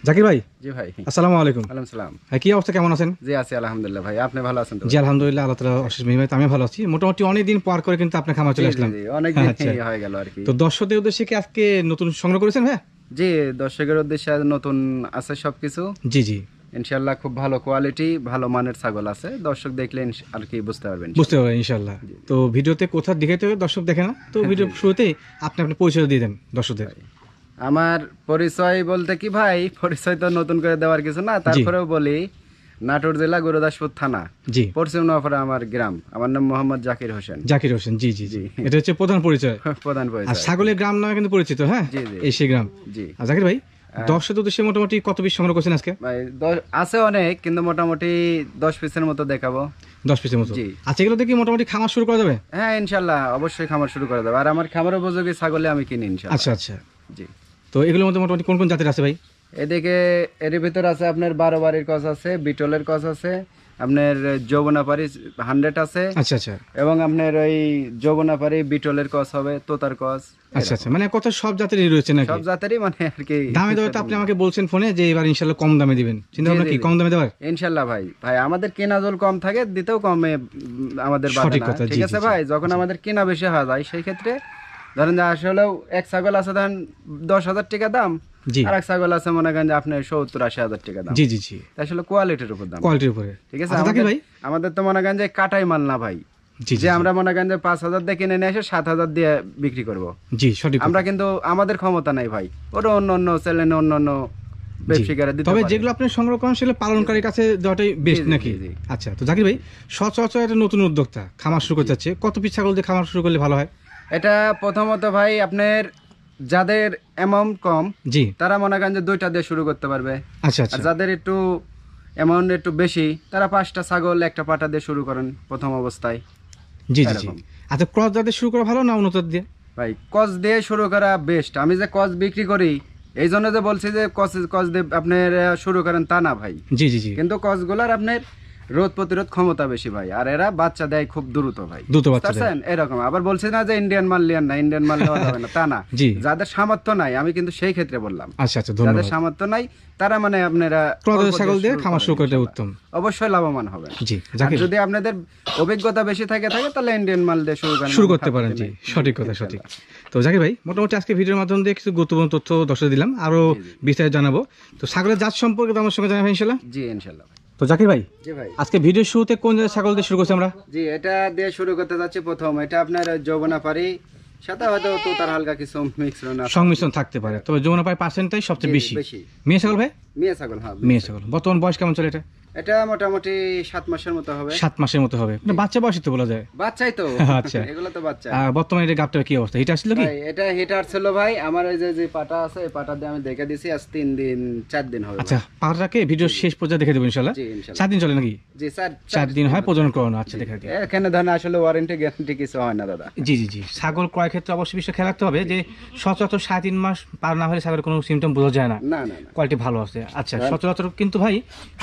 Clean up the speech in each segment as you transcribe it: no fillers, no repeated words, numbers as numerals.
জাকির ভাই, জি ভাই। আসসালামু আলাইকুম। ওয়ালাইকুম সালাম। কি অবস্থা, কেমন আছেন? জি আছি আলহামদুলিল্লাহ ভাই, আপনি ভালো আছেন তো? জি আলহামদুলিল্লাহ, আল্লাহ তাআলা অশেষ মেহেরবানি, আমি ভালো আছি। মোটামুটি অনেক দিন পর করে কিন্তু আপনার খামার চলে আসলাম। জি অনেক দিন আচ্ছা, হয়ে গেল আর কি। তো দর্শকদের উদ্দেশ্যে কি আজকে নতুন সংগ্রহ করেছেন ভাই? জি দর্শকের উদ্দেশ্যে আজ নতুন আছে সবকিছু। জি জি, ইনশাআল্লাহ খুব ভালো কোয়ালিটি, ভালো মানের ছাগল আছে। দর্শক দেখলে আর কি বুঝতে পারবেন। বুঝতে পারবেন ইনশাআল্লাহ। তো ভিডিওতে কোথাও দেখাইতে হবে, দর্শক দেখে না তো, ভিডিও শুরুতেই আপনি আপনার পরিচয় দিয়ে দেন দর্শকদের। আমার পরিচয় বলতে কি ভাই, পরিচয় তো নতুন করে দেওয়ার কিছু না, তারপরেও বলি নাটোর জেলা গুরুদাসপুর থানা, জি পশ্চিম নোয়াপাড়া আমার গ্রাম। আমার নাম মোহাম্মদ জাকির হোসেন। জাকির হোসেন, জি জি জি, এটা হচ্ছে প্রধান পরিচয়। প্রধান আর পরিচয় ছাগলের গ্রাম নামে কিন্তু পরিচিত। হ্যাঁ, জি জি এই সেই গ্রাম। জি। আর জাকির ভাই, দর্শকদের উদ্দেশ্যে মোটামুটি কত পিস সংগ্রহ করছেন আজকে? ভাই আছে অনেক, কিন্তু মোটামুটি 10 পিসের মতো দেখাবো। 10 পিসের মতো। জি। আচ্ছা, এগুলো দেখি মোটামুটি খামার শুরু করা যাবে? হ্যাঁ ইনশাল্লাহ, অবশ্যই খামার শুরু করে দেবো। আর আমার খামার উপযোগী ছাগলে আমি কিনি ইনশাল্লাহ। আচ্ছা আচ্ছা, জি। তো এগুলোর মধ্যে মোটামুটি কোন কোন জাতের আছে ভাই? এদিকে এর ভিতর আছে আপনার 12 বাড়ির কস আছে, বিটলের কস আছে, আপনার যৌবনাপাড়ি 100 আছে। আচ্ছা আচ্ছা এবং আপনার ওই যৌবনাপাড়ি বিটলের কস হবে, তোতার কস। আচ্ছা আচ্ছা, মানে কত সব জাতেরই রয়েছে নাকি? সব জাতেরই মানে আর কি। দামে দেওয়া তো আপনি আমাকে বলছেন ফোনে যে এবার ইনশাআল্লাহ কম দামে দিবেন, চিন্তা ভাবনা কি কম দামে দেওয়ার? ইনশাল্লাহ ভাই। ভাই আমাদের কেনা জল কম থাকে, দিতেও কমে আমাদের বাধা সঠিক না। কথা, ঠিক জি, আছে জি, ভাই, যখন আমাদের কেনা বেশি হয়ে যায় সেই ক্ষেত্রে ধরেন যে আসলেও এক ছাগল আছে ধরেন 10,000 টাকা দাম, জি, আর এক ছাগল আছে মনে করেন যে আপনার 70-80 হাজার টাকা দাম। জি জি জি, আসলে কোয়ালিটির উপর দাম, কোয়ালিটির উপরে। ঠিক আছে। আচ্ছা জাকির ভাই, আমাদের তো মনে করেন যে কাটাই মাল না ভাই, জি যে আমরা মনে করেন যে 5,000 দিয়ে কিনে নিয়ে এসে 7,000 দিয়ে বিক্রি করব। জি, সঠিক আমরা কথা। কিন্তু আমাদের ক্ষমতা নাই ভাই, ওরা অন্য অন্য চ্যানেলে অন্য অন্য ব্যবসায়ীরা দিতে তবে পারে। যেগুলো আপনি সংগ্রহ করেন সেগুলো পালনকারীর কাছে দেওয়াটাই বেস্ট জি, নাকি? জি, জি। আচ্ছা, তো জাকির ভাই, সচরাচর একটা নতুন উদ্যোক্তা খামার শুরু করতে যাচ্ছে, কত পিস ছাগল দিয়ে খামার শুরু করলে ভালো হয়? এটা প্রথমত ভাই আপনার যাদের অ্যামাউন্ট কম, জি, তারা মনে করেন যে 2টা দিয়ে শুরু করতে পারবে। আচ্ছা আর আচ্ছা, যাদের একটু অ্যামাউন্ট একটু বেশি, তারা 5টা ছাগল 1টা পাঠা দিয়ে শুরু করেন প্রথম অবস্থায়। জি জি জি। এরকম। আচ্ছা, ক্রস জাতের শুরু করা ভালো না উন্নত জাত দিয়ে? ভাই কস দিয়ে শুরু করা বেস্ট। আমি যে কস বিক্রি করি এই জন্য যে বলছি যে কস দিয়ে আপনার শুরু করেন তা না ভাই, জি জি জি, কিন্তু কসগুলার আপনার রোধ প্রতিরোধ ক্ষমতা বেশি ভাই, আর এরা বাচ্চা দেয় খুব দ্রুত ভাই, দ্রুত বাচ্চা দেয়। বুঝছেন? এরকম। আবার বলছি না যে ইন্ডিয়ান মাল লিয়ান না, ইন্ডিয়ান মাল নেওয়া যাবে না তা না। জি। যাদের সামর্থ্য নাই, আমি কিন্তু সেই ক্ষেত্রে বললাম, আচ্ছা আচ্ছা, যাদের ধন্যবাদ। সামর্থ্য নাই তারা মানে আপনারা ক্রস অল্প জাতের ছাগল দিয়ে শুরু খামার করেন, শুরু করতে ইনশাআল্লাহ। উত্তম। অবশ্যই লাভবান হবে। জি আর জাকির, যদি আপনাদের অভিজ্ঞতা বেশি থাকে তাহলে ইন্ডিয়ান মাল দিয়ে শুরু করতে পারেন। জি, সঠিক কথা, সঠিক। তো জাকির ভাই, মোটামুটি আজকে ভিডিওর মাধ্যমে দিয়ে কিছু গুরুত্বপূর্ণ তথ্য দর্শক দিলাম, আরো বিস্তারিত জানাবো। তো ছাগলের জাত সম্পর্কে তো আমার সঙ্গে জানাবেন ইনশাআল্লাহ। জি ইনশাআল্লাহ ভাই। তো জাকির ভাই, জি ভাই। আজকে ভিডিওর শুরুতে কোন জাতের ছাগল দিয়ে শুরু করছি আমরা? জি এটা দিয়ে শুরু করতে যাচ্ছি প্রথম। এটা আপনার যৌবনাপাড়ি, সাথে হয়তো তো তার হালকা কিছু মিশ্রণ আছে, সংমিশ্রণ থাকতে পারে, তবে যৌবনা পায় পার্সেন্টটাই সবচেয়ে বেশি। বেশি মেয়ে ছাগল ভাই? মেয়ে ছাগল। হ্যাঁ মেয়ে ছাগল। বর্তমান বয়স কেমন চলে এটা? এটা মোটামুটি 7 মাসের মতো হবে। 7 মাসের মতো হবে, মানে বাচ্চা বয়সই তো বলা যায়। বাচ্চাই তো। আচ্ছা। এগুলো তো বাচ্চা। বর্তমানে এটা গাবটার কি অবস্থা, এটা আসলে কি? ভাই এটা হিটার ছিল ভাই, আমার এই যে পাটা আছে এই পাটা দিয়ে আমি দেখে দিছি, আজ 4 দিন হবে। আচ্ছা, পাটাকে ভিডিও শেষ পর্যন্ত দেখে দেবো ইনশাআল্লাহ। জি ইনশাআল্লাহ। 7 দিন চলে নাকি? জি 4 দিন হয় প্রজনন করানো। আচ্ছা, দেখে দিই। এখানে ধরেন আসলে ওয়ারেন্টি গ্যারান্টি কিছু হয় না দাদা। জি জি জি, ছাগল ক্রয় ক্ষেত্রে অবশ্যই বিষয় খেয়াল রাখতে হবে যে সচরাচর 3.5 মাস পার না হলে ছাগলের কোনো সিমটম বোঝা যায় না, না না না। কোয়ালিটি ভালো আছে। আচ্ছা, সচরাচর কিন্তু ভাই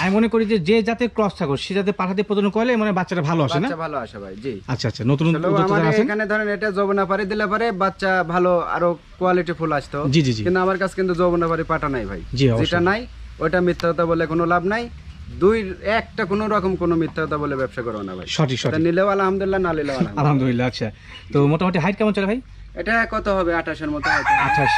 আমি মনে করি যে জাতের ক্রস ছাগল সে জাতের পাঠা দিয়ে প্রজনন করলে মানে বাচ্চাটা ভালো আসে না? বাচ্চা ভালো আসে ভাই। জি। আচ্ছা আচ্ছা, নতুন আসলে উদ্যোক্তা আমার যারা আছেন। এখানে ধরেন এটা যৌবনাপাড়ি দিলে পরে বাচ্চা ভালো আরো কোয়ালিটি ফুল আসতো। জি জি জি, কিন্তু আমার কাছে কিন্তু যৌবনাপাড়ি পাটা নাই ভাই। জি, অবশ্যই। যেটা নাই ওইটা মিথ্যা কথা বলে কোনো লাভ নাই। একটা কোনো রকম কোনো মিথ্যা কথা বলে ব্যবসা করো না ভাই। সঠিক এটা সঠিক, নিলেও আলহামদুলিল্লাহ, না নিলেও আলহামদুলিল্লাহ। আলহামদুলিল্লাহ। আচ্ছা, তো মোটামুটি হাইট কেমন চলে ভাই? এটা কত হবে? 28 এর মতো হয়তো। 28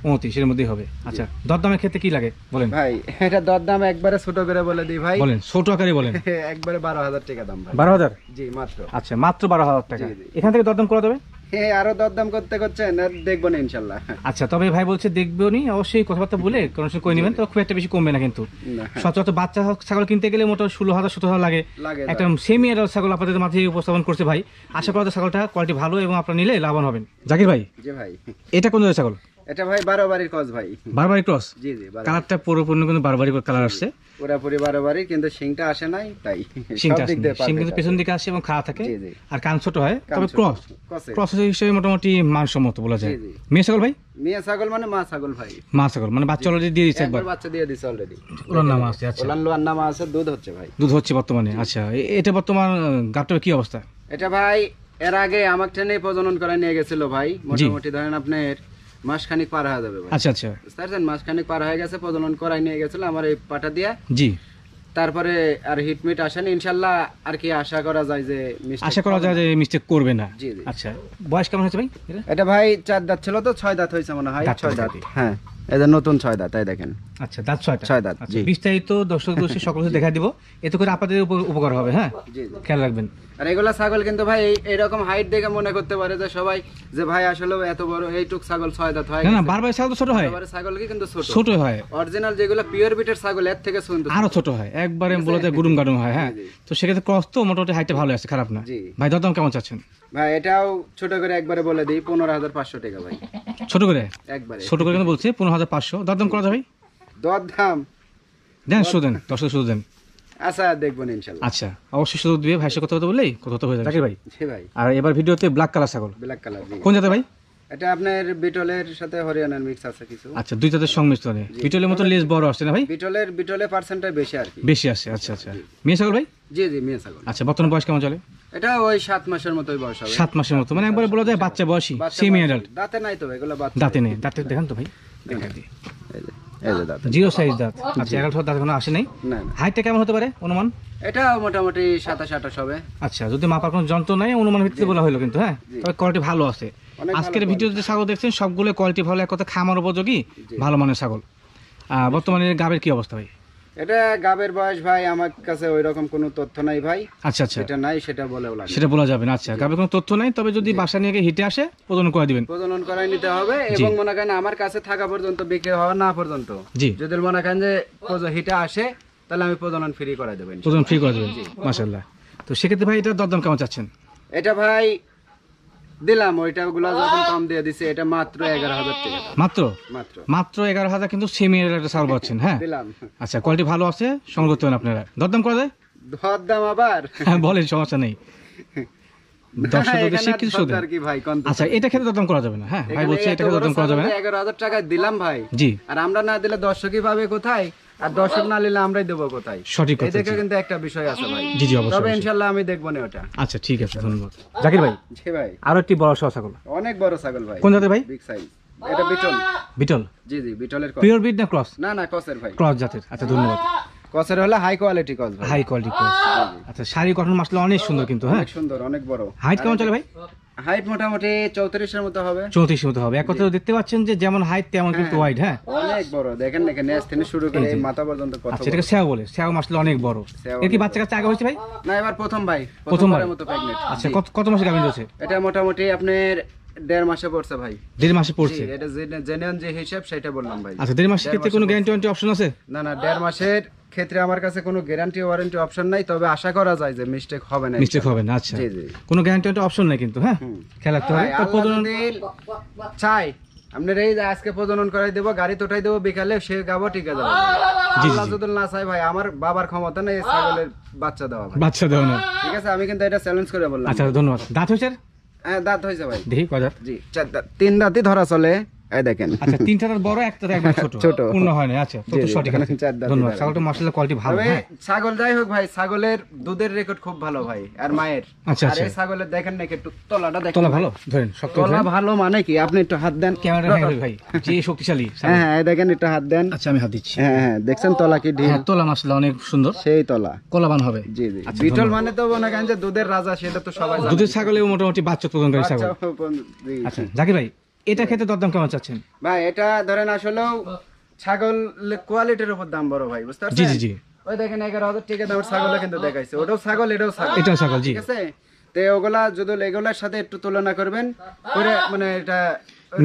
29 এর মধ্যেই হবে। আচ্ছা, দরদামের ক্ষেত্রে কি লাগে বলেন? ভাই এটা দরদাম একবারে ছোট করে বলে দিই ভাই, বলেন, ছোট আকারে বলেন। একবারে 12,000 টাকা দাম ভাই। 12,000? জি মাত্র। আচ্ছা, মাত্র 12,000 টাকা। জি, জি। এখান থেকে দরদাম করা যাবে? হ্যাঁ আরো দরদাম করছেন আর দেখবো না ইনশাল্লাহ। আচ্ছা, তবে ভাই বলছে দেখবেও নি, অবশ্যই কথাবার্তা বলে কোনো সময় করে নেবেন, তো খুব একটা বেশি কমবে না কিন্তু। না। সচরাচর বাচ্চা ছাগল কিনতে গেলে মোটামুটি 16,000 17,000 লাগে। লাগে একটা সেমি অ্যাডাল্ট ছাগল আপনাদের মাঝে উপস্থাপন করছে ভাই। আশা করা যায় ছাগলটা কোয়ালিটি ভালো এবং আপনারা নিলে লাভবান হবেন। জাকির ভাই, জি ভাই। এটা কোন জাতের ছাগল? এটা ভাই 12 বাড়ির কস ভাই। বারবারি ক্রস? জি জি 12 কালারটা পুরোপুরি কিন্তু বারবারি কালার আসছে। পুরাপুরি 12 বাড়ি, কিন্তু শিংটা আসে নাই তাই। শিংটা সব দিক দিয়ে শিং কিন্তু perfect পেছন আছে। দিকে আসে এবং খাড়া থাকে, জি জি। আর কান ছোট হয়, কান তবে ছোট। ক্রস ক্রসে। ক্রস হিসেবে মোটামুটি মানসম্মত বলা যায়। জি, জি। মেয়ে ছাগল ভাই? মেয়ে ছাগল মানে মা ছাগল ভাই। মা ছাগল মানে বাচ্চা অলরেডি দিয়ে দিচ্ছে একবার? একবার বাচ্চা দিয়ে দিছে অলরেডি। ওলান নামা আছে। আচ্ছা, ওলান লোয়ার নামা আছে, দুধ হচ্ছে ভাই। দুধ হচ্ছে বর্তমানে। আচ্ছা, এটা বর্তমান গাবটার কি অবস্থা? এটা ভাই এর আগে আমার ট্রেনে প্রজনন করে নিয়ে গেছিল ভাই, মোটামুটি ধরেন আপনার মাসখানিক পার হয়ে যাবে ভাই। আচ্ছা আচ্ছা বুঝতে পারছেন, মাসখানিক পার হয়ে গেছে, প্রজনন করাই নিয়ে গেছিল আমার এই পাটা দিয়া। জি, তারপরে আর হিটমিট আসেনি, ইনশাল্লাহ আর কি আশা করা যায় যে আশা করা যায় যে মিস্টেক করবে না। জি জি। আচ্ছা, বয়স কেমন হয়েছে ভাই এটা? এটা ভাই 4 দাঁত ছিল তো 6 দাঁত হয়েছে মনে হয়। দাঁত 6 দাঁত, কয়টি? হ্যাঁ এই যে নতুন 6 দাঁত, তাই দেখেন। আচ্ছা, দাঁত 6টা। 6 দাঁত, আচ্ছা, জি। বিস্তারিত দর্শক দর্শী সকল কিছু দেখা দিব, এতে করে আপনাদের উপকার হবে। হ্যাঁ, জি জি। খেয়াল রাখবেন। আর এগুলা ছাগল কিন্তু ভাই এরকম হাইট দেখে মনে করতে পারে যে সবাই যে ভাই আসলে এত বড় এইটুক ছাগল 6 দাঁত হয় না না, বারবার ছাগল তো ছোট হয়, এবারে ছাগল কি কিন্তু ছোট ছোট হয়, অরিজিনাল যেগুলো পিওর বিটের ছাগল এর থেকে সুন্দর আরো ছোট হয়, একবারে বলে যায় গুরুম গাডুম হয়। হ্যাঁ, জি, জি। তো সেক্ষেত্রে ক্রস তো মোটামুটি হাইটটা ভালো আছে, খারাপ না। জি। ভাই দরদাম কেমন চাচ্ছেন? ভাই এটাও ছোট করে একবারে বলে দিই 15,500 টাকা ভাই, ছোট করে? একবারে ছোট করে কিন্তু বলছে 15,500। দরদাম করা যাবে? দর দাম দেন, শুধু দেন, দর্শক শুধু দেন। আচ্ছা দেখবো না ইনশাল্লাহ। আচ্ছা, অবশ্যই সুযোগ দিবে। ভাইয়ের সাথে কথা বললেই কথা হয়ে যাবে জাকির ভাই। জি ভাই। আর এবার ভিডিওতে ব্ল্যাক কালার ছাগল, ব্ল্যাক কালার, জি। কোন জাতের ভাই? এটা আপনার বিটলের সাথে হরিয়ানার মিক্স আছে কিছু। আচ্ছা, দুই জাতের সংমিশ্রণে। বিটলের মতো লেজ বড় আসছে না ভাই? বিটলে পার্সেন্টটা বেশি আর কি। বেশি আসছে। আচ্ছা আচ্ছা, মেয়ে ছাগল ভাই? জি জি, মেয়ে ছাগল। আচ্ছা, বর্তমান বয়স কেমন চলে? এটা ওই 7 মাসের মতোই বয়স হবে। 7 মাসের মতো, মানে একবারে বলা যায় বাচ্চা বয়সী, বাচ্চা সেমি বয়স। অ্যাডাল্ট। দাঁতে নাই তো এগুলো, বাচ্চা। দাঁতে নেই, দাঁতে দেখান তো ভাই, দেখান দিই। এই যে দাঁত। জিরো সাইজ দাঁত। আচ্ছা, 11 দাঁত এখনো আসে নাই। না না, হাইটটা কেমন হতে পারে অনুমান? এটা মোটামুটি 27-28 হবে। আচ্ছা, যদি মাপার কোনো যন্ত্র নাই, অনুমান ভিত্তিতে বলা হলো কিন্তু। হ্যাঁ, তবে কোয়ালিটি ভালো আছে। অনেক আজকের ভালো ভিডিওতে যে ছাগল দেখছেন সবগুলো কোয়ালিটি ভালো, এক কথা খামার উপযোগী, ভালো মানের ছাগল। বর্তমানে গাবের কি অবস্থা ভাই? এটা গাবের বয়স ভাই আমার কাছে ওই রকম কোনো তথ্য নাই ভাই। আচ্ছা আচ্ছা, এটা নাই সেটা বলেও লাগে। সেটা বলা যাবে না। আচ্ছা, গাবের কোনো তথ্য নাই, তবে যদি বাসা নিয়ে গিয়ে হিটে আসে প্রজনন করে দিবেন। প্রজনন করাই নিতে হবে এবং মনে করেন আমার কাছে থাকা পর্যন্ত, বিক্রি হওয়া না পর্যন্ত, জি, যদি মনে করেন যে হিটে আসে তাহলে আমি প্রজনন ফ্রি করে দেবেন। প্রজনন ফ্রি করে দেবেন, মাশাআল্লাহ। তো সেক্ষেত্রে ভাই এটার দরদাম কেমন চাচ্ছেন? এটা ভাই দিলাম ওইটা গুলা যখন কম দিয়ে দিছে, এটা মাত্র 11,000 টাকা। মাত্র মাত্র মাত্র 11,000 কিন্তু সেমি একটা ছাগল পাচ্ছেন। হ্যাঁ, দিলাম। আচ্ছা, কোয়ালিটি ভালো আছে, সংগ্রহ করতে পারেন আপনারা। দরদাম করা যায়? ধর দাম আবার হ্যাঁ বলেন, সমস্যা নেই। দর্শক এখানে কিছু ধর দেন। আর কি ভাই, কোন তো আচ্ছা, এটা ক্ষেত্রে দরদাম করা যাবে না। হ্যাঁ ভাই বলছে এটা ক্ষেত্রে দরদাম করা যাবে না। 11,000 টাকা দিলাম ভাই, জি, আর আমরা না দিলে দর্শকই পাবে কোথায়, আর দর্শক না নিলে আমরাই দেবো কোথায়? সঠিক এই কথা। দেখে কিন্তু একটা বিষয় আছে ভাই। জি জি, অবশ্যই তবে অবশ্যই। ইনশাআল্লাহ আমি দেখবো না ওটা। আচ্ছা ঠিক আছে, ধন্যবাদ জাকির ভাই। জি ভাই, আরো একটি বড় সহ ছাগল, অনেক বড় ছাগল ভাই। কোন জাতের ভাই? Big size. এটা বিটল। বিটল? জি জি, বিটলের ক্রস। পিওর ব্রিড না ক্রস? না না, ক্রসের ভাই। ক্রস জাতের। আচ্ছা, ধন্যবাদ। ক্রসের হলে হাই কোয়ালিটি ক্রস ভাই। High quality cross. আচ্ছা, শাড়ি গঠন মাসলে অনেক সুন্দর কিন্তু। হ্যাঁ, অনেক সুন্দর, অনেক বড়। হাইট কেমন চলে ভাই? হাইট মোটামুটি 34 এর মতো হবে। 34 মতো হবে। এক কথা দেখতে পাচ্ছেন যে যেমন হাইট তেমন কিন্তু ওয়াইড। হ্যাঁ, অনেক বড়, দেখেন না, নেস থেকে শুরু করে এই মাথা পর্যন্ত কত আচ্ছা, বড়। এটাকে স্যাও বলে, স্যাও মাসলে অনেক বড়। স্যাও এর কি অনেক বাচ্চা কাচ্চা আগে হয়েছে ভাই? না, এবার প্রথম ভাই, প্রথমবার? প্রথমবারের মতো প্রেগন্যান্ট। আচ্ছা, কত মাসে গাভিন রয়েছে? এটা মোটামুটি আপনার 1.5 মাসে পড়ছে ভাই। 1.5 মাসে পড়ছে? জি, এটা জেনুইন যে হিসাব সেটা বললাম ভাই। আচ্ছা, 1.5 মাসের ক্ষেত্রে কোনো গ্যারান্টি অপশন আছে? না না, 1.5 মাসের ক্ষেত্রে আমার কাছে কোনো গ্যারান্টি ওয়ারেন্টি অপশন নাই, তবে আশা করা যায় যে মিস্টেক হবে না। মিস্টেক হবে না। আচ্ছা, জি জি, কোনো গ্যারান্টি অপশন নাই কিন্তু। হ্যাঁ, খেয়াল রাখতে হবে। ভাই, তো আল্লাহ প্রজনন যদি চাই আপনার এই যে আজকে প্রজনন করাই দেবো, গাড়ি তোটাই দেবো, বিকালে সে গাবো, ঠিক আছে। আল্লাহ যদি না চাই ভাই, আমার বাবার ক্ষমতা নেই এই ছাগলের বাচ্চা দেওয়া ভাই। বাচ্চা দেওয়া না। ঠিক আছে, আমি কিন্তু এটা চ্যালেঞ্জ করে বললাম। আচ্ছা, ধন্যবাদ। দাঁত হয়েছে? হ্যাঁ, দাঁত হয়েছে ভাই। দেখি কয় দাঁত? জি, 4 দাঁত। 3 দাঁতই ধরা চলে। এই দেখেন। আচ্ছা, 3টা দাঁত বড়, একটা দাঁত একদম ছোট। ছোট। পূর্ণ হয় না। আচ্ছা, তো জি, জি, সঠিক আছে। 4 দাঁতই ধন্যবাদ। ধরা। ছাগলটা মাশাআল্লাহ কোয়ালিটি ভালো। তবে হ্যাঁ, ছাগল যাই হোক ভাই, ছাগলের দুধের রেকর্ড খুব ভালো ভাই, আর মায়ের। আচ্ছা, আর আচ্ছা। এই ছাগলের দেখেন না একটু তলাটা দেখেন। তলা ভালো, ধরেন শক্ত তলা ধরেন। ভালো মানে কি, আপনি একটু হাত দেন। ক্যামেরা হ্যাঁ ভাই, যে শক্তিশালী ছাগল। হ্যাঁ হ্যাঁ, এই দেখেন, একটু হাত দেন। আচ্ছা, আমি হাত দিচ্ছি। হ্যাঁ হ্যাঁ, দেখছেন তলা কি ঢিল? হ্যাঁ, তলা মাশাআল্লাহ অনেক সুন্দর, সেই তলা। কলাবান হবে। জি জি, আচ্ছা, বিটল ধন্যবাদ। মানে তো মনে করেন যে দুধের রাজা, সেটা তো সবাই জানে। দুধের ছাগলেও মোটামুটি বাচ্চা প্রদানকারী ছাগল। জি। আচ্ছা জাকির ভাই, এটা খেতে দরদাম কেমন চাচ্ছেন? ভাই এটা ধরেন আসলেও ছাগল কোয়ালিটির উপর দাম বড় ভাই, বুঝতে জি পারছেন? জি জি, ওই দেখেন 11,000 টাকা দামের ছাগল কিন্তু দেখাইছে, ওটাও ছাগল এটাও ছাগল। এটাও ছাগল। জি, ঠিক আছে, তো ওগুলা যদি এগুলার সাথে একটু তুলনা করবেন করে, মানে এটা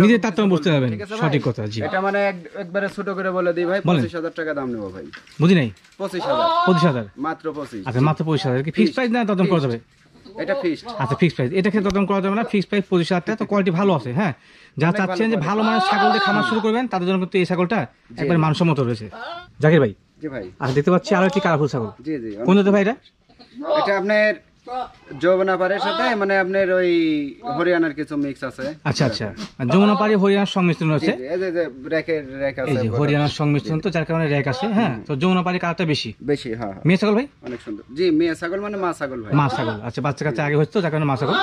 নিজের তারতম্য বুঝতে পারবেন। ঠিক আছে ভাই? সঠিক কথা। জি, এটা মানে একবারে ছোট করে বলে দিই ভাই, বলেন। 25,000 টাকা দাম নেবো ভাই। বুঝি নাই। 25,000, 25,000? মাত্র 25। আচ্ছা, মাত্র 25,000 কি ফিক্স প্রাইস না দরদাম করা যাবে? এটা ফিক্সড। আচ্ছা, ফিক্স প্রাইস। এটা খেতে দরদাম করা যাবে না, ফিক্স প্রাইস 25,000 টাকা। তো কোয়ালিটি ভালো আছে। হ্যাঁ, যা চাচ্ছেন যে ভালো মানের ছাগল দিয়ে খামার শুরু করবেন, তাদের জন্য কিন্তু এই ছাগলটা একবার মানসম্মত রয়েছে। জাকির ভাই, জি ভাই। আচ্ছা, দেখতে পাচ্ছি আরো একটি কালারফুল ছাগল। জি জি, কোন জাতের ভাই এটা? এটা আপনার যৌবনা পাড়ের সাথে মানে আপনার ওই হরিয়ানার কিছু মিক্স আছে। আচ্ছা আচ্ছা, যমুনা পাড়ি হরিয়ানার সংমিশ্রণ জি আছে। জি, এই যে রেক এই আছে যে হরিয়ানার সংমিশ্রণ, তো যার কারণে র্যাক আছে। হ্যাঁ, তো যমুনা পাড়ি কালারটা বেশি। বেশি। হ্যাঁ হ্যাঁ, মেয়ে ছাগল ভাই? অনেক সুন্দর। জি, মেয়ে ছাগল মানে মা ছাগল ভাই। মা ছাগল। আচ্ছা, বাচ্চা কাচ্চা আগে হচ্ছে তো যার কারণে মা ছাগল।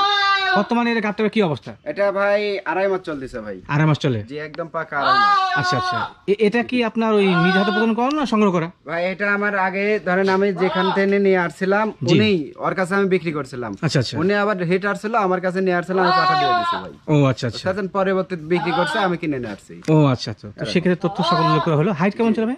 বর্তমানে এর গাবটার কি অবস্থা? এটা ভাই 2.5 মাস চলতেছে ভাই। 2.5 মাস চলে? জি একদম পাকা 2.5 মাস। আচ্ছা আচ্ছা, এটা কি আপনার ওই নিজ হাতে প্রদান করেন না সংগ্রহ করা? ভাই এটা আমার আগে ধরেন আমি যেখান থেকে নিয়ে আসছিলাম উনি ওর কাছে আমি বিক্রি করছিলাম। আচ্ছা আচ্ছা, উনি আবার হিট আসছিল আমার কাছে নিয়ে আসছিল, আমি পাঠা দিয়ে দিছি ভাই। ও আচ্ছা আচ্ছা, সেদিন পরবর্তীতে বিক্রি করছে, আমি কিনে নিয়ে আসছি। ও আচ্ছা আচ্ছা। তো সেক্ষেত্রে তথ্য সকল উল্লেখ করা হলো। হাইট কেমন চলবে?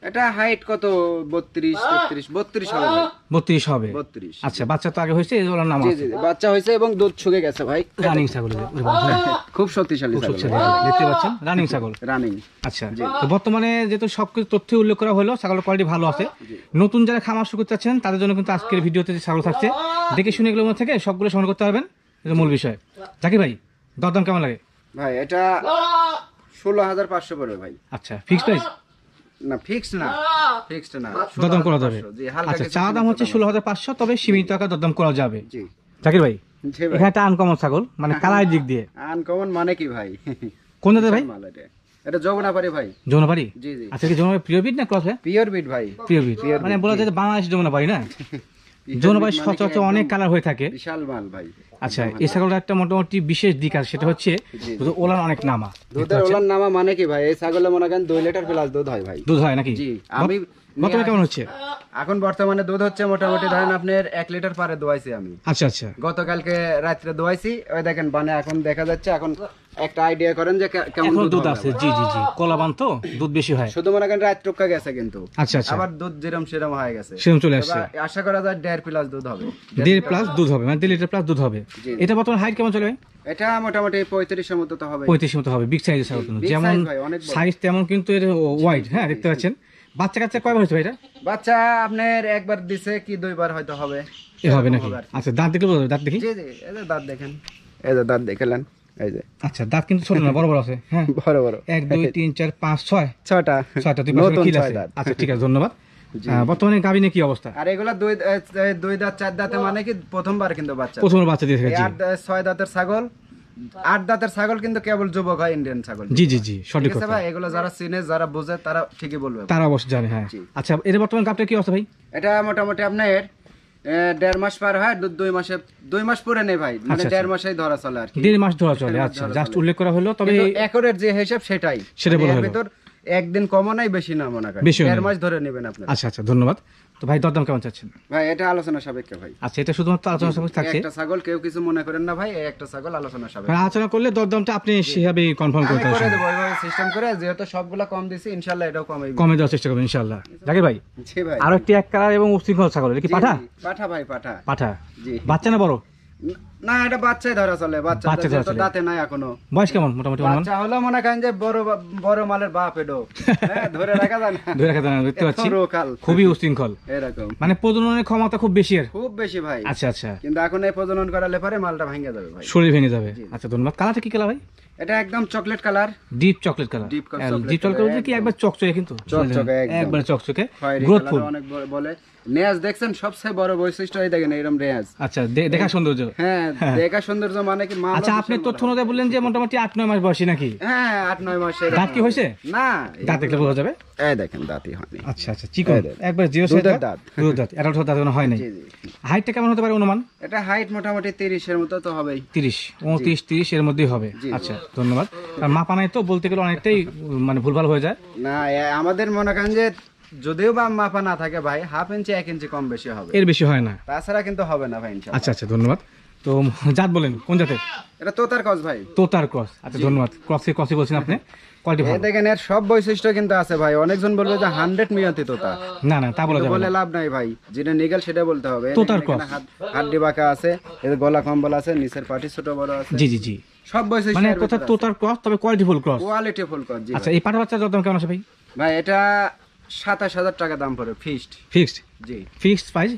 এটা হাইট কত 32 33 32 হবে ভাই। 32 হবে? 32। আচ্ছা, বাচ্চা তো আগে হয়েছে, এই ওর নাম জি আছে। জি বাচ্চা হয়েছে এবং দুধ শুকে গেছে ভাই। রানিং ছাগল খুব শক্তিশালী ছাগল, দেখতে পাচ্ছেন, রানিং ছাগল। রানিং। আচ্ছা, তো বর্তমানে যেহেতু সবকিছু তথ্য উল্লেখ করা হলো, ছাগলের কোয়ালিটি ভালো আছে। নতুন যারা খামার শুরু করতে চাচ্ছেন তাদের জন্য কিন্তু আজকের ভিডিওতে যে ছাগল থাকছে দেখে শুনে এগুলোর মধ্যে থেকে সবগুলো সংগ্রহ করতে পারবেন, এটা মূল বিষয়। জাকির ভাই, দরদাম কেমন লাগে? ভাই এটা 16,500 পড়বে ভাই। আচ্ছা, ফিক্স প্রাইস? না ফিক্সড না, ফিক্সড না, দরদাম করা যাবে। 16,500। জি হালকা আচ্ছা, কিছু চা দাম হচ্ছে 16,500, তবে সীমিত টাকা দরদাম করা যাবে। জি জাকির ভাই, জি ভাই। এখানে একটা আনকমন ছাগল, মানে কালারের দিক দিয়ে আনকমন মানে কি ভাই? কোন জাতের ভাই? মাল এটা। এটা যমুনাপাড়ি ভাই। যমুনাপাড়ি? জি জি আচ্ছা, কি যমুনাপাড়ি পিওর বিট না ক্রস ভাই? পিওর বিট ভাই। পিওর বিট, মানে বলা যায় যে বাংলাদেশ যমুনাপাড়ি না? যমুনাপাড়ি সচরাচর অনেক কালার হয়ে থাকে। বিশাল মাল ভাই। আচ্ছা, এই ছাগলটা একটা মোটামুটি বিশেষ দিক আছে, সেটা হচ্ছে ওলার অনেক নামা। দুধের ওলার নামা মানে কি ভাই? এই ছাগলে মনে করেন 2 লিটার প্লাস দুধ হয় ভাই। দুধ হয় নাকি? জি আমি বর্তমানে কেমন হচ্ছে? এখন বর্তমানে দুধ হচ্ছে মোটামুটি ধরেন আপনার 1 লিটার পারে দোয়াইছি আমি। আচ্ছা আচ্ছা, গতকালকে রাত্রে দোয়াইছি, ওই দেখেন বানে এখন দেখা যাচ্ছে। এখন একটা আইডিয়া করেন যে কেমন এখন দুধ দুধ হবে আছে। আবার। জি জি জি, কলাবান তো দুধ বেশি হয়। শুধু মনে করেন রাত টুকা গেছে কিন্তু আচ্ছা আচ্ছা, আবার দুধ যেরম সেরম হয়ে গেছে, সেরকম চলে আসছে। এবার আশা করা যায় 1.5 প্লাস দুধ হবে। 1.5 প্লাস দুধ হবে, মানে 1.5 লিটার প্লাস দুধ হবে। জি। এটা বর্তমানে হাইট কেমন চলে ভাই? এটা মোটামুটি 35 এর মতো তো হবে। 35 মতো হবে, বিগ সাইজের ছাগল। Big যেমন size ভাই, অনেক বড়। সাইজ তেমন কিন্তু এর ওয়াইড। হ্যাঁ, দেখতে পাচ্ছেন। বাচ্চা কাচ্চা কয়বার হয়েছে ভাই এটা? বাচ্চা আপনার একবার দিছে কি 2 বার হয়তো হবে। এ হবে নাকি? আচ্ছা, দাঁত দেখলে বোঝা যাবে, দাঁত দেখি। জি জি এই যে দাঁত দেখেন, এই যে দাঁত দেখলেন, এই যে আচ্ছা, দাঁত কিন্তু ছোট না, বড় বড় আছে। হ্যাঁ, বড় বড় 1 2 3 4 5 6 ছয়টা 6টা দুই নতুন পাশে খিল 6 আছে। দাঁত। আচ্ছা, ঠিক আছে, ধন্যবাদ। জি। বর্তমানে গাবিনে কি অবস্থা? আর এগুলা দুই দাঁত 4 দাঁতে মানে কি প্রথমবার কিন্তু বাচ্চা। প্রথম বাচ্চা দিয়ে থাকে। এই 6 দাঁতের ছাগল, 8 দাঁতের ছাগল কিন্তু কেবল যুবক হয়, ইন্ডিয়ান ছাগল। জি জি জি, সঠিক ঠিক আছে কথা। ভাই, এগুলো যারা চিনে যারা বোঝে তারা ঠিকই বলবে। তারা অবশ্যই জানে। হ্যাঁ, জি। আচ্ছা, এর বর্তমান গাবটা কি অবস্থা ভাই? এটা মোটামুটি আপনার 1.5 মাস পার হয়, 2 মাস পুরে নেই ভাই, মানে আচ্ছা, 1.5 মাসেই ধরা চলে আর কি। 1.5 মাস ধরা চলে। 1.5 মাস আচ্ছা, ধরা জাস্ট চলে। উল্লেখ করা হলো, তবে কিন্তু একরের যে হিসাব সেটাই, সেটা মানে বলা এর হলো। ভিতর একদিন কমও নাই বেশি না, মনে করেন বেশিও 1.5 নাই। মাস ধরে নেবেন আপনারা। আচ্ছা আচ্ছা, ধন্যবাদ। তো ভাই, দরদাম কেমন চাচ্ছেন? ভাই এটা আলোচনা সাপেক্ষে ভাই। আচ্ছা, এটা শুধুমাত্র আলোচনা সাপেক্ষে থাকছে। একটা ছাগল কেউ কিছু মনে করেন না ভাই, এই একটা ছাগল আলোচনা সাপেক্ষে মানে আলোচনা করলে দরদামটা আপনি সেভাবেই কনফার্ম আমি করতে করে পারবেন। দেবো ওইভাবে সিস্টেম করে, যেহেতু সবগুলা কম দিছি ইনশাআল্লাহ এটাও কমই। কমে দেওয়ার চেষ্টা করবেন ইনশাআল্লাহ। জাকির ভাই, জি ভাই। আরো একটি 1 কালার এবং উশৃঙ্খল ছাগল, এটা কি জি, পাঠা? জি, পাঠা ভাই, পাঠা। পাঠা। জি। বাচ্চা না বড়? না এটা বাচ্চাই ধরা চলে, বাচ্চা বাচ্চা ধরা তো চলে। দাঁতে নাই এখনো। বয়স কেমন মোটামুটি? অনুমান বাচ্চা হলো মনে করেন যে বড় মালের বাপ এডো। হ্যাঁ, ধরে রাখা যায় না। ধরে রাখা যায় না, দেখতে পাচ্ছি। রোকাল। খুবই উশৃঙ্খল, এরকম মানে প্রজননের ক্ষমতা খুব বেশি এর। খুব বেশি ভাই। আচ্ছা আচ্ছা, কিন্তু এখন এই প্রজনন করালে পরে মালটা ভেঙে যাবে ভাই। শরীর ভেঙে যাবে। আচ্ছা, ধন্যবাদ। কালারটা কি কালার ভাই? এটা একদম chocolate colour, deep chocolate colour. Deep chocolate deep chocolate color, কি একবার চকচকে, কিন্তু চকচকে একদম। একবার চকচকে, খয়েরি গ্রোথফুল। কালার অনেক বলে। নেয়াজ দেখছেন সবচেয়ে বড় বৈশিষ্ট্য, এই দেখেন এরকম নেয়াজ। আচ্ছা, দেখা সৌন্দর্য। হ্যাঁ, দেখা সৌন্দর্য মানে কি মাল। আচ্ছা, আপনি তথ্য অনুযায়ী বললেন যে মোটামুটি 8-9 মাস বয়সী নাকি? হ্যাঁ 8-9 মাসের। দাঁত কি হয়েছে? না দাঁত দেখলে বোঝা যাবে। এই দেখেন দাঁতই হয়নি। আচ্ছা আচ্ছা, চিকন, এই দেখেন। একবার জিরো দুধের সাইজ দাঁত। দুধের দাঁত, এটা দাঁত এখনো হয় নাই। জি জি। হাইটটা কেমন হতে পারে অনুমান? এটা হাইট মোটামুটি 30 এর মতো তো হবেই। 30 29 30 এর মধ্যেই হবে। জি। আচ্ছা, ধন্যবাদ। আর মাপা নাই তো বলতে গেলে অনেকটাই মানে ভুলভাল হয়ে যায়। না আমাদের মনে করেন যে যদিও বা মাপা না থাকে ভাই, 1/2 ইঞ্চি 1 ইঞ্চি কম বেশি হবে, এর বেশি হয় না। তাছাড়া কিন্তু হবে না ভাই ইনশাআল্লাহ। আচ্ছা আচ্ছা, ধন্যবাদ। তো জাত বলেন কোন জাতের? এটা তোতার কস ভাই। তোতার ক্রস। আচ্ছা, ধন্যবাদ। ক্রসই বলছেন আপনি, কোয়ালিটি এই ভালো। দেখেন এর সব বৈশিষ্ট্য কিন্তু আছে ভাই। অনেকজন বলবে যে 100 মিয়াতি তোতা, না না, তা বলা যাবে বলে না। লাভ নাই ভাই, যেটা নিগেল সেটা বলতে হবে। তোতার এখানে cross। হাড্ডি বাঁকা আছে, এর গলা কম্বল আছে, নিচের পাটি ছোট বড় আছে। জি জি জি, সব বৈশিষ্ট্য মানে এর কথা ভিতরে আছে। তোতার ক্রস, তবে কোয়ালিটিফুল ক্রস। কোয়ালিটি ফুল কস। জি আচ্ছা, এই পাঠা বাচ্চার দাম কেমন আছে ভাই? ভাই এটা 27,000 টাকা দাম পড়ে ফিক্সড। ফিক্সড? জি ফিক্সড প্রাইস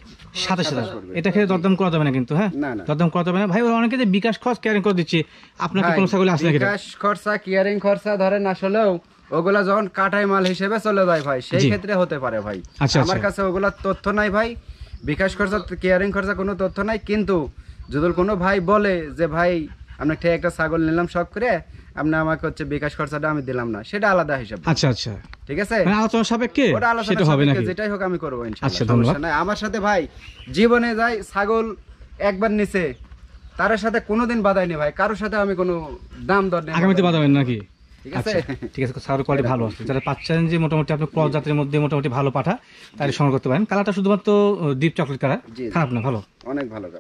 27,000। এটা খেলে দরদাম করা যাবে না কিন্তু। হ্যাঁ, না না দরদাম করা যাবে না ভাই। অনেকে যে বিকাশ খরচ ক্যারিং করে দিচ্ছে, আপনাকে কোনো ছাগল আসে নাকি? বিকাশ খরচা কিয়ারিং খরচা ধরেন আসলেও ওগুলা যখন কাটাই মাল হিসেবে চলে যায় ভাই, সেই জি। ক্ষেত্রে হতে পারে ভাই। আচ্ছা, আমার আচ্ছা। কাছে ওগুলা তথ্য নাই ভাই, বিকাশ খরচা কিয়ারিং খরচা কোনো তথ্য নাই। কিন্তু যদি কোনো ভাই বলে যে ভাই আমরা ঠিক একটা ছাগল নিলাম শখ করে, আপনি আমাকে হচ্ছে বিকাশ খরচাটা আমি দিলাম না, সেটা আলাদা হিসাব। আচ্ছা আচ্ছা, ঠিক আছে, মানে আলোচনা সাপেক্ষে ওটা আলোচনা সেটা হবে সাপেক্ষে নাকি? যেটাই হোক আমি করবো ইনশাআল্লাহ। আচ্ছা, ধন্যবাদ। সমস্যা নাই। আমার সাথে ভাই জীবনে যাই ছাগল একবার নিচে তার সাথে কোনোদিন বাধাইনি ভাই, কারোর সাথে আমি কোনো দাম দর নেই। আগামীতে বাঁধাবেন নাকি? ঠিক আছে, ঠিক আছে, ছাগলের কোয়ালিটি ভালো আছে। যারা পাচ্ছেন যে মোটামুটি আপনি ক্রস জাতের মধ্যে মোটামুটি ভালো পাঠা, তাই সংগ্রহ করতে পারেন। কালারটা শুধুমাত্র ডিপ চকলেট কালার, জি, জি। খারাপ না, ভালো। অনেক ভালো কালার।